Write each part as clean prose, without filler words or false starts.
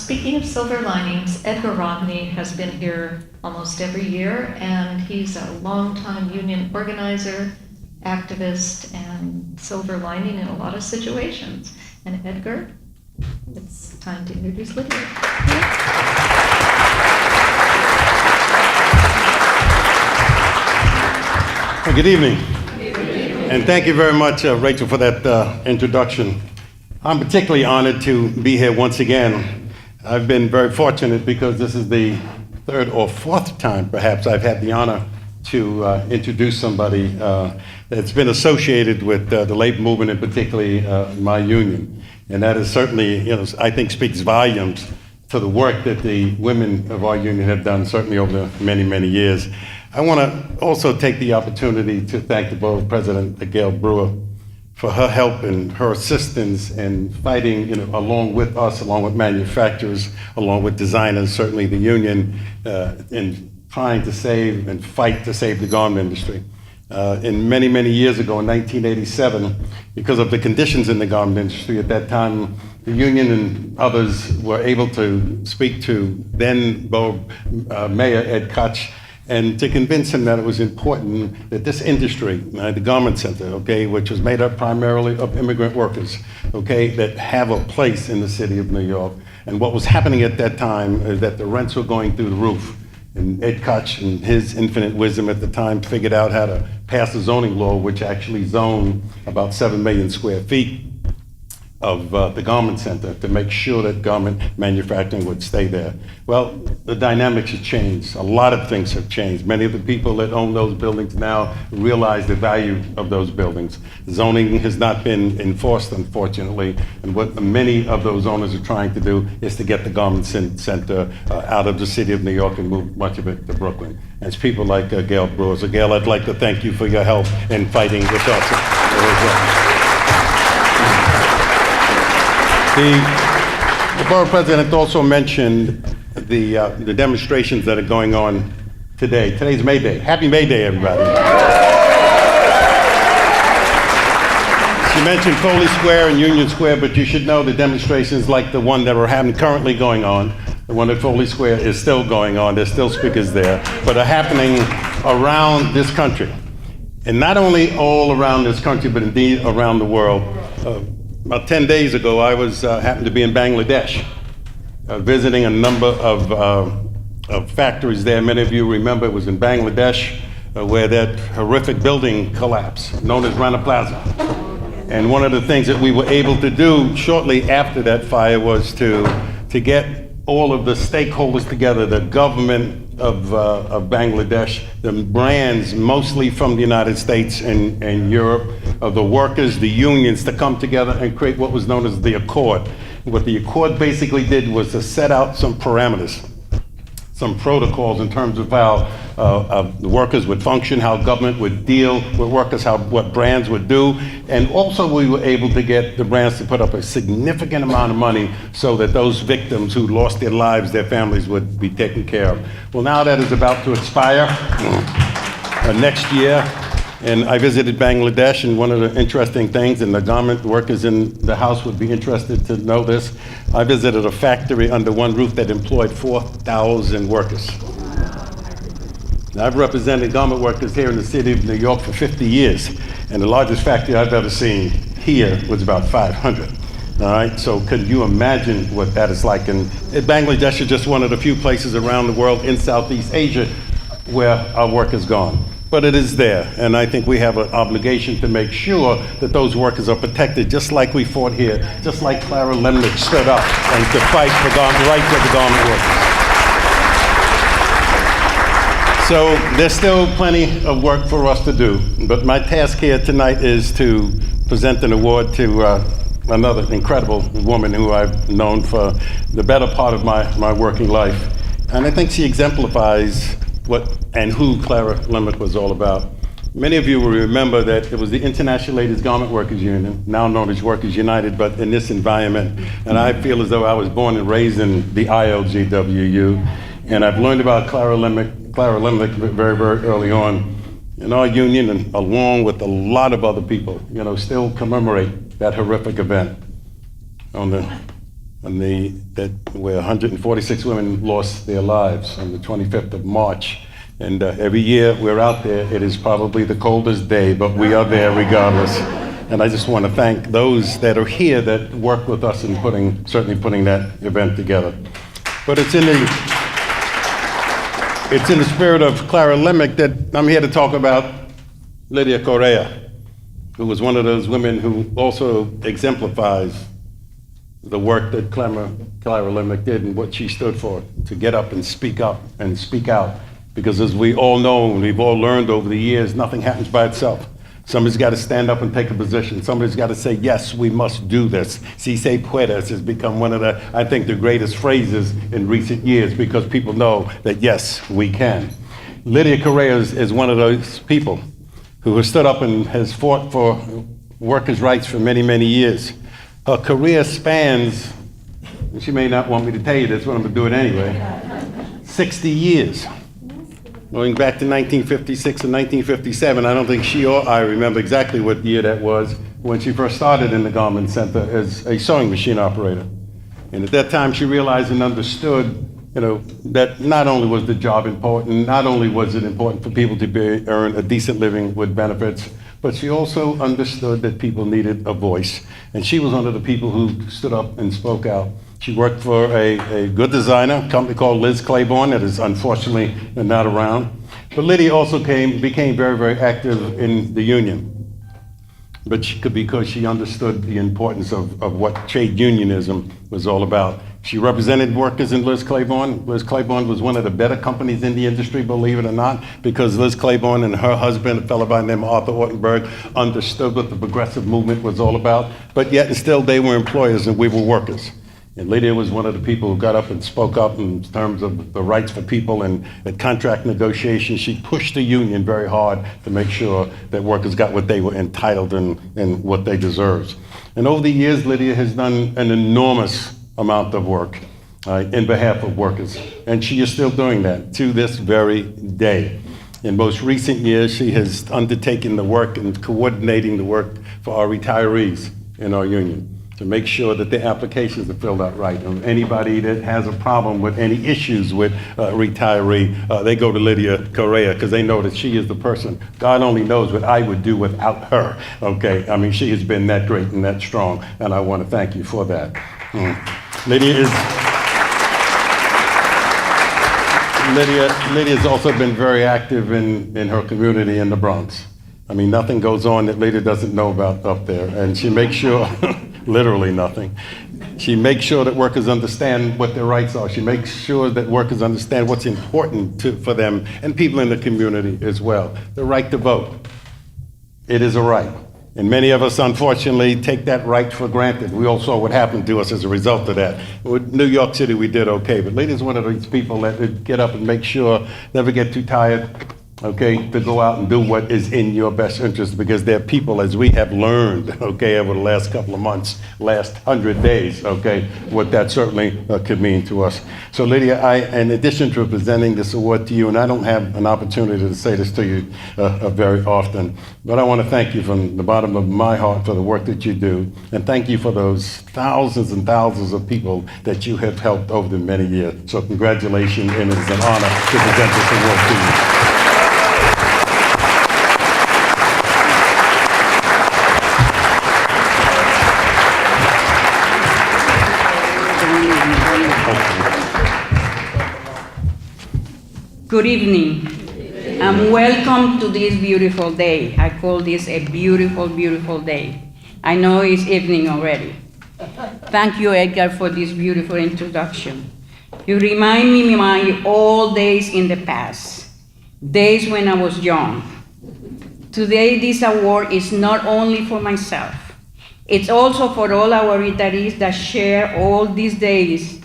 Speaking of silver linings, Edgar Rodney has been here almost every year, and he's a longtime union organizer, activist, and silver lining in a lot of situations. And Edgar, it's time to introduce Lidia. Well, good evening. And thank you very much, Rachel, for that introduction. I'm particularly honored to be here once again. I've been very fortunate because this is the third or fourth time, perhaps, I've had the honor to introduce somebody that's been associated with the labor movement, and particularly my union. And that is certainly, I think speaks volumes to the work that the women of our union have done, certainly over the many, many years. I want to also take the opportunity to thank the Borough President, Gail Brewer, for her help and her assistance in fighting, along with us, along with manufacturers, along with designers, certainly the union, in trying to save and fight to save the garment industry. In many, many years ago, in 1987, because of the conditions in the garment industry at that time, the union and others were able to speak to then Borough Mayor Ed Koch, and to convince him that it was important that this industry, the garment center, which was made up primarily of immigrant workers, that have a place in the city of New York. And what was happening at that time is that the rents were going through the roof. And Ed Koch, in his infinite wisdom at the time, figured out how to pass a zoning law which actually zoned about 7 million square feet of the garment center to make sure that garment manufacturing would stay there. Well, the dynamics have changed. A lot of things have changed. Many of the people that own those buildings now realize the value of those buildings. Zoning has not been enforced, unfortunately, and what many of those owners are trying to do is to get the garment center out of the city of New York and move much of it to Brooklyn. And it's people like Gail Brewer. So Gail, I'd like to thank you for your help in fighting with us. The Borough President also mentioned the demonstrations that are going on today. Today's May Day. Happy May Day, everybody. She mentioned Foley Square and Union Square, but you should know the demonstrations like the one that are currently going on. The one at Foley Square is still going on. There's still speakers there, but are happening around this country. And not only all around this country, but indeed around the world. About 10 days ago, I happened to be in Bangladesh, visiting a number of factories there. Many of you remember it was in Bangladesh where that horrific building collapsed, known as Rana Plaza. And one of the things that we were able to do shortly after that fire was to get all of the stakeholders together, the government of Bangladesh, the brands mostly from the United States and Europe, of the workers, the unions, to come together and create what was known as the Accord. What the Accord basically did was to set out some parameters, some protocols in terms of how the workers would function, how government would deal with workers, what brands would do. And also we were able to get the brands to put up a significant amount of money so that those victims who lost their lives, their families would be taken care of. Well, now that is about to expire next year. And I visited Bangladesh, and one of the interesting things, and the garment workers in the house would be interested to know this, I visited a factory under one roof that employed 4,000 workers. Now, I've represented garment workers here in the city of New York for 50 years, and the largest factory I've ever seen here was about 500. All right, so could you imagine what that is like? And Bangladesh is just one of the few places around the world in Southeast Asia where our work is gone. But it is there, and I think we have an obligation to make sure that those workers are protected, just like we fought here, just like Clara Lemlich stood up and to fight for the rights of the garment workers. So there's still plenty of work for us to do, but my task here tonight is to present an award to another incredible woman who I've known for the better part of my working life. And I think she exemplifies what and who Clara Lemlich was all about. Many of you will remember that it was the International Ladies Garment Workers Union, now known as Workers United, but in this environment. And I feel as though I was born and raised in the ILGWU. And I've learned about Clara Lemlich very, very early on. And our union, and along with a lot of other people, still commemorate that horrific event on the where 146 women lost their lives on the 25th of March. And every year we're out there. It is probably the coldest day, but we are there regardless. And I just want to thank those that are here that work with us in certainly putting that event together. But it's in the spirit of Clara Lemick that I'm here to talk about Lidia Correa, who was one of those women who also exemplifies the work that Clara Lemick did and what she stood for, to get up and speak out. Because as we all know and we've all learned over the years, nothing happens by itself. Somebody's got to stand up and take a position. Somebody's got to say, yes, we must do this. Si se puedes has become one of I think, the greatest phrases in recent years, because people know that, yes, we can. Lidia Correa is one of those people who has stood up and has fought for workers' rights for many, many years. Her career spans, and she may not want me to tell you this, but I'm going to do it anyway, 60 years. Going back to 1956 and 1957, I don't think she or I remember exactly what year that was, when she first started in the Garment Center as a sewing machine operator. And at that time, she realized and understood, that not only was the job important, not only was it important for people to earn a decent living with benefits, but she also understood that people needed a voice. And she was one of the people who stood up and spoke out. She worked for a good designer, a company called Liz Claiborne, that is unfortunately not around. But Lidia also became very, very active in the union. But because she understood the importance of what trade unionism was all about. She represented workers in Liz Claiborne. Liz Claiborne was one of the better companies in the industry, believe it or not, because Liz Claiborne and her husband, a fellow by the name of Arthur Ortenberg, understood what the progressive movement was all about. But yet and still, they were employers and we were workers. And Lidia was one of the people who got up and spoke up in terms of the rights for people, and at contract negotiations, she pushed the union very hard to make sure that workers got what they were entitled and what they deserved. And over the years, Lidia has done an enormous amount of work in behalf of workers. And she is still doing that to this very day. In most recent years, she has undertaken the work and coordinating the work for our retirees in our union, to make sure that the applications are filled out right. And anybody that has a problem with any issues with retiree, they go to Lidia Correa, because they know that she is the person. God only knows what I would do without her, okay? I mean, she has been that great and that strong, and I want to thank you for that. Lidia has also been very active in her community in the Bronx. I mean, nothing goes on that Lidia doesn't know about up there, and she makes sure, literally nothing. She makes sure that workers understand what their rights are. She makes sure that workers understand what's important for them and people in the community as well. The right to vote. It is a right. And many of us, unfortunately, take that right for granted. We all saw what happened to us as a result of that. With New York City, we did okay. But Lidia's one of these people that get up and make sure, never get too tired, okay, to go out and do what is in your best interest, because there are people, as we have learned, okay, over the last couple of months, last 100 days, okay, what that certainly could mean to us. So Lidia, in addition to presenting this award to you, and I don't have an opportunity to say this to you very often, but I want to thank you from the bottom of my heart for the work that you do, and thank you for those thousands and thousands of people that you have helped over the many years. So congratulations, and it's an honor to present this award to you. Good evening, and welcome to this beautiful day. I call this a beautiful, beautiful day. I know it's evening already. Thank you, Edgar, for this beautiful introduction. You remind me of my old days in the past, days when I was young. Today, this award is not only for myself, it's also for all our retirees that share all these days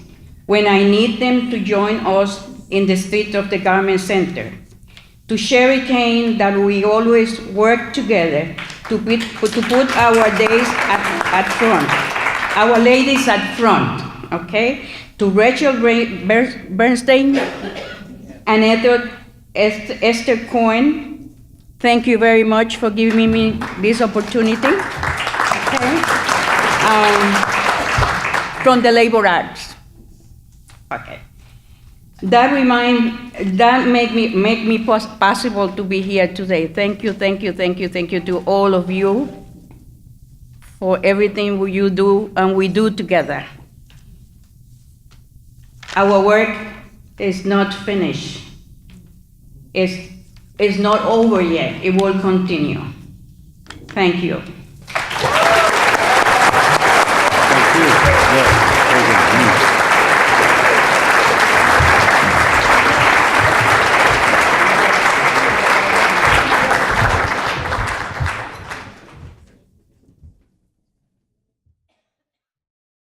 when I need them to join us in the street of the Garment Center, to share a cane that we always work together to put our days at front, our ladies at front, okay? To Rachel Bernstein and Esther Cohen, thank you very much for giving me this opportunity, okay? from the labor acts. Okay. That make me possible to be here today. Thank you to all of you for everything you do and we do together. Our work is not finished. It's not over yet. It will continue. Thank you. Thank you. Yeah.